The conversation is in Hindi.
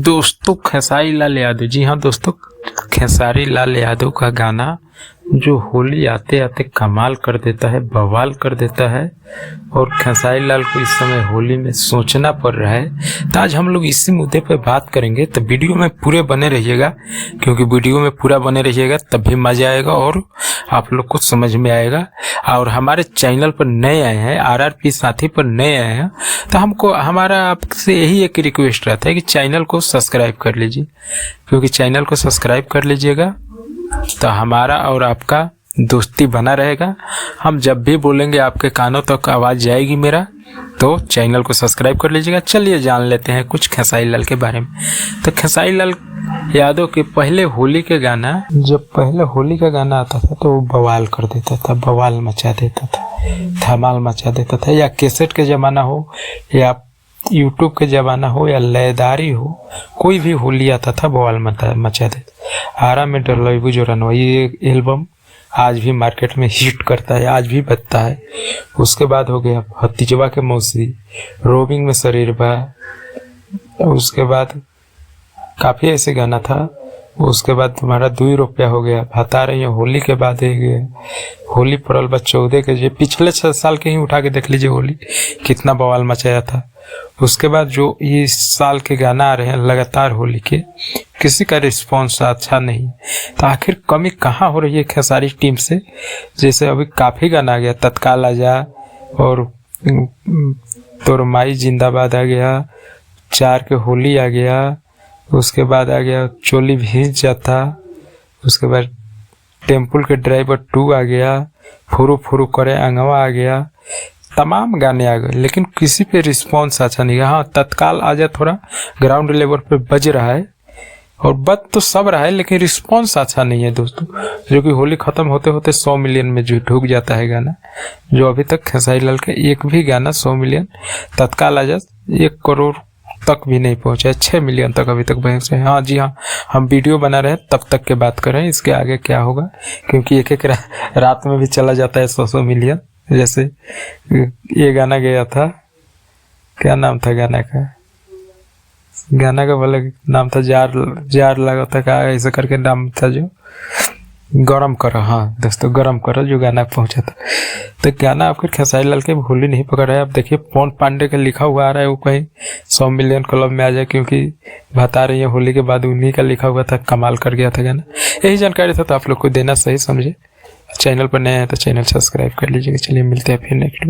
दोस्तों खेसारी लाल यादव, जी हाँ दोस्तों, खेसारी लाल यादव का गाना जो होली आते आते कमाल कर देता है, बवाल कर देता है। और खेसारी लाल को इस समय होली में सोचना पड़ रहा है। तो आज हम लोग इसी मुद्दे पर बात करेंगे, तो वीडियो में पूरे बने रहिएगा, क्योंकि वीडियो में पूरा बने रहिएगा तभी मजा आएगा और आप लोग को समझ में आएगा। और हमारे चैनल पर नए आए हैं, RRP साथी पर नए आए हैं, तो हमको हमारा आपसे यही एक रिक्वेस्ट रहता है कि चैनल को सब्सक्राइब कर लीजिए, क्योंकि चैनल को सब्सक्राइब कर लीजिएगा तो हमारा और आपका दोस्ती बना रहेगा। हम जब भी बोलेंगे आपके कानों तक आवाज़ जाएगी मेरा, तो चैनल को सब्सक्राइब कर लीजिएगा। चलिए जान लेते हैं कुछ खेसारी लाल के बारे में। तो खेसारी लाल यादव के पहले होली के गाना, जब पहले होली का गाना आता था तो वो बवाल कर देता था, बवाल मचा देता था, धमाल मचा देता था। या कैसेट के ज़माना हो या यूट्यूब के ज़माना हो या लयदारी हो, कोई भी होली आता था बवाल मचा देता। आरा में डरलैबू जो रनवा, ये एल्बम आज भी मार्केट में हिट करता है, आज भी बजता है। उसके बाद हो गया भतीजवा के मौसी, रोमिंग में शरीर बा, उसके बाद काफ़ी ऐसे गाना था। उसके बाद तुम्हारा 2 रुपया हो गया, बता रही हूँ। होली के बाद होली पड़ल बा 14 के, जो पिछले 6 साल के ही उठा के देख लीजिए, होली कितना बवाल मचाया था। उसके बाद जो इस साल के गाना आ रहे हैं लगातार होली के, किसी का रिस्पॉन्स अच्छा नहीं। तो आखिर कमी कहाँ हो रही है खेसारी टीम से? जैसे अभी काफ़ी गाना आ गया, तत्काल आजा और तोर माई जिंदाबाद आ गया, 4 के होली आ गया, उसके बाद आ गया चोली भींच जाता, उसके बाद टेम्पल के ड्राइवर 2 आ गया, फुरू फुरू करे अंगवा आ गया, तमाम गाने आ गए, लेकिन किसी पे रिस्पॉन्स अच्छा नहीं है। हाँ, तत्काल आजा थोड़ा ग्राउंड लेवल पे बज रहा है और बज तो सब रहा है, लेकिन रिस्पॉन्स अच्छा नहीं है दोस्तों। जो कि होली ख़त्म होते होते 100 मिलियन में जो ढुक जाता है गाना, जो अभी तक खेसारी लाल का एक भी गाना 100 मिलियन, तत्काल आजा 1 करोड़ तक भी नहीं पहुंचा है, 6 मिलियन तक अभी तक पहुंचे। हाँ जी हाँ, हम वीडियो बना रहे हैं तब तक के बात कर रहे हैं, इसके आगे क्या होगा, क्योंकि एक रात में भी चला जाता है 100 मिलियन। जैसे ये गाना गया था, क्या नाम था गाना का बोले नाम था, जार लगा था, क्या ऐसे करके नाम था, जो गरम करो। हाँ दोस्तों, गरम करो जो गाना पहुंचा था। तो गाना आपके खेसारी लाल के होली नहीं पकड़ रहा है। अब देखिए पवन पांडे का लिखा हुआ आ रहा है, वो कहीं 100 मिलियन क्लब में आ जाए, क्योंकि बता रही है होली के बाद उन्हीं का लिखा हुआ था, कमाल कर गया था गाना। यही जानकारी था तो आप लोग को देना सही समझे। चैनल पर नए हैं तो चैनल सब्सक्राइब कर लीजिएगा। चलिए मिलते हैं फिर नेक्स्ट वीडियो।